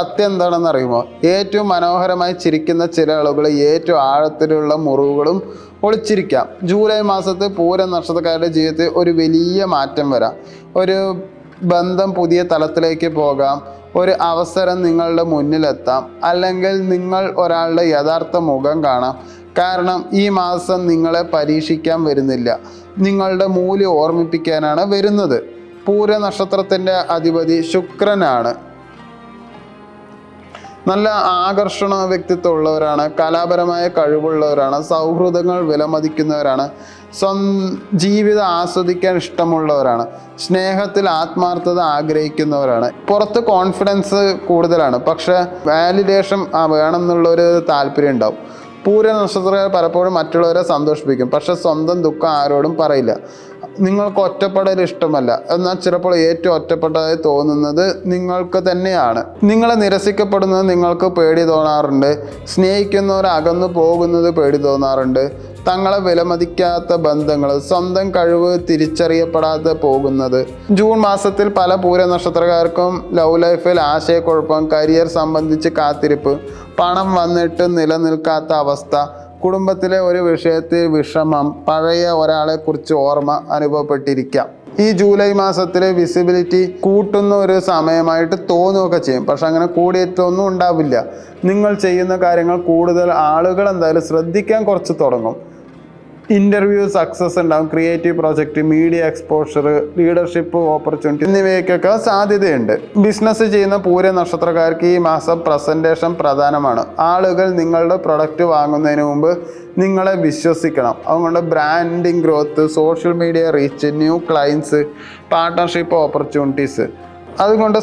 സത്യം എന്താണെന്ന് അറിയുമോ? ഏറ്റവും മനോഹരമായി ചിരിക്കുന്ന ചില ആളുകൾ ഏറ്റവും ആഴത്തിലുള്ള മുറിവുകളും ഒളിച്ചിരിക്കാം. ജൂലൈ മാസത്ത് പൂര നക്ഷത്രക്കാരുടെ ജീവിതത്തിൽ ഒരു വലിയ മാറ്റം വരാം. ഒരു ബന്ധം പുതിയ തലത്തിലേക്ക് പോകാം. ഒരു അവസരം നിങ്ങളുടെ മുന്നിലെത്താം. അല്ലെങ്കിൽ നിങ്ങൾ ഒരാളുടെ യഥാർത്ഥ മുഖം കാണാം. കാരണം ഈ മാസം നിങ്ങളെ പരീക്ഷിക്കാൻ വരുന്നില്ല, നിങ്ങളുടെ മൂല്യം ഓർമ്മിപ്പിക്കാനാണ് വരുന്നത്. പൂര നക്ഷത്രത്തിൻ്റെ അധിപതി ശുക്രനാണ്. നല്ല ആകർഷണ വ്യക്തിത്വം ഉള്ളവരാണ്, കലാപരമായ കഴിവുള്ളവരാണ്, സൗഹൃദങ്ങൾ വിലമതിക്കുന്നവരാണ്, ജീവിതം ആസ്വദിക്കാൻ ഇഷ്ടമുള്ളവരാണ്, സ്നേഹത്തിൽ ആത്മാർത്ഥത ആഗ്രഹിക്കുന്നവരാണ്. പുറത്ത് കോൺഫിഡൻസ് കൂടുതലാണ്, പക്ഷെ വാലിഡേഷൻ വേണം എന്നുള്ളൊരു താല്പര്യം ഉണ്ടാവും. പൂര നക്ഷത്രക്കാർ പലപ്പോഴും മറ്റുള്ളവരെ സന്തോഷിപ്പിക്കും, പക്ഷെ സ്വന്തം ദുഃഖം ആരോടും പറയില്ല. നിങ്ങൾക്ക് ഒറ്റപ്പെടൽ ഇഷ്ടമല്ല, എന്നാൽ ചിലപ്പോൾ ഏറ്റവും ഒറ്റപ്പെട്ടതായി തോന്നുന്നത് നിങ്ങൾക്ക് തന്നെയാണ്. നിങ്ങളെ നിരസിക്കപ്പെടുന്നത് നിങ്ങൾക്ക് പേടി തോന്നാറുണ്ട്. സ്നേഹിക്കുന്നവർ അകന്നു പോകുന്നത് പേടി തോന്നാറുണ്ട്. തങ്ങളെ വിലമതിക്കാത്ത ബന്ധങ്ങൾ, സ്വന്തം കഴിവ് തിരിച്ചറിയപ്പെടാതെ പോകുന്നത്. ജൂൺ മാസത്തിൽ പല പൂര നക്ഷത്രക്കാർക്കും ലവ് ലൈഫിൽ ആശയക്കുഴപ്പം, കരിയർ സംബന്ധിച്ച് കാത്തിരിപ്പ്, പണം വന്നിട്ട് നിലനിൽക്കാത്ത അവസ്ഥ, കുടുംബത്തിലെ ഒരു വിഷയത്തിൽ വിഷമം, പഴയ ഒരാളെക്കുറിച്ച് ഓർമ്മ അനുഭവപ്പെട്ടിരിക്കാം. ഈ ജൂലൈ മാസത്തിൽ വിസിബിലിറ്റി കൂട്ടുന്ന ഒരു സമയമായിട്ട് തോന്നുകയൊക്കെ ചെയ്യും, പക്ഷെ അങ്ങനെ കൂടിയിട്ടൊന്നും ഉണ്ടാവില്ല. നിങ്ങൾ ചെയ്യുന്ന കാര്യങ്ങൾ കൂടുതൽ ആളുകൾ എന്തായാലും ശ്രദ്ധിക്കാൻ കുറച്ച് തുടങ്ങും. ഇൻ്റർവ്യൂ സക്സസ് ഉണ്ടാകും. Creative project, media exposure, leadership opportunity എന്നിവയ്ക്കൊക്കെ സാധ്യതയുണ്ട്. ബിസിനസ് ചെയ്യുന്ന പൂര നക്ഷത്രക്കാർക്ക് ഈ മാസം പ്രസൻറ്റേഷൻ പ്രധാനമാണ്. ആളുകൾ നിങ്ങളുടെ പ്രൊഡക്റ്റ് വാങ്ങുന്നതിന് മുമ്പ് നിങ്ങളെ വിശ്വസിക്കണം. അതുകൊണ്ട് branding growth, social media reach, new clients, partnership opportunities. അതുകൊണ്ട്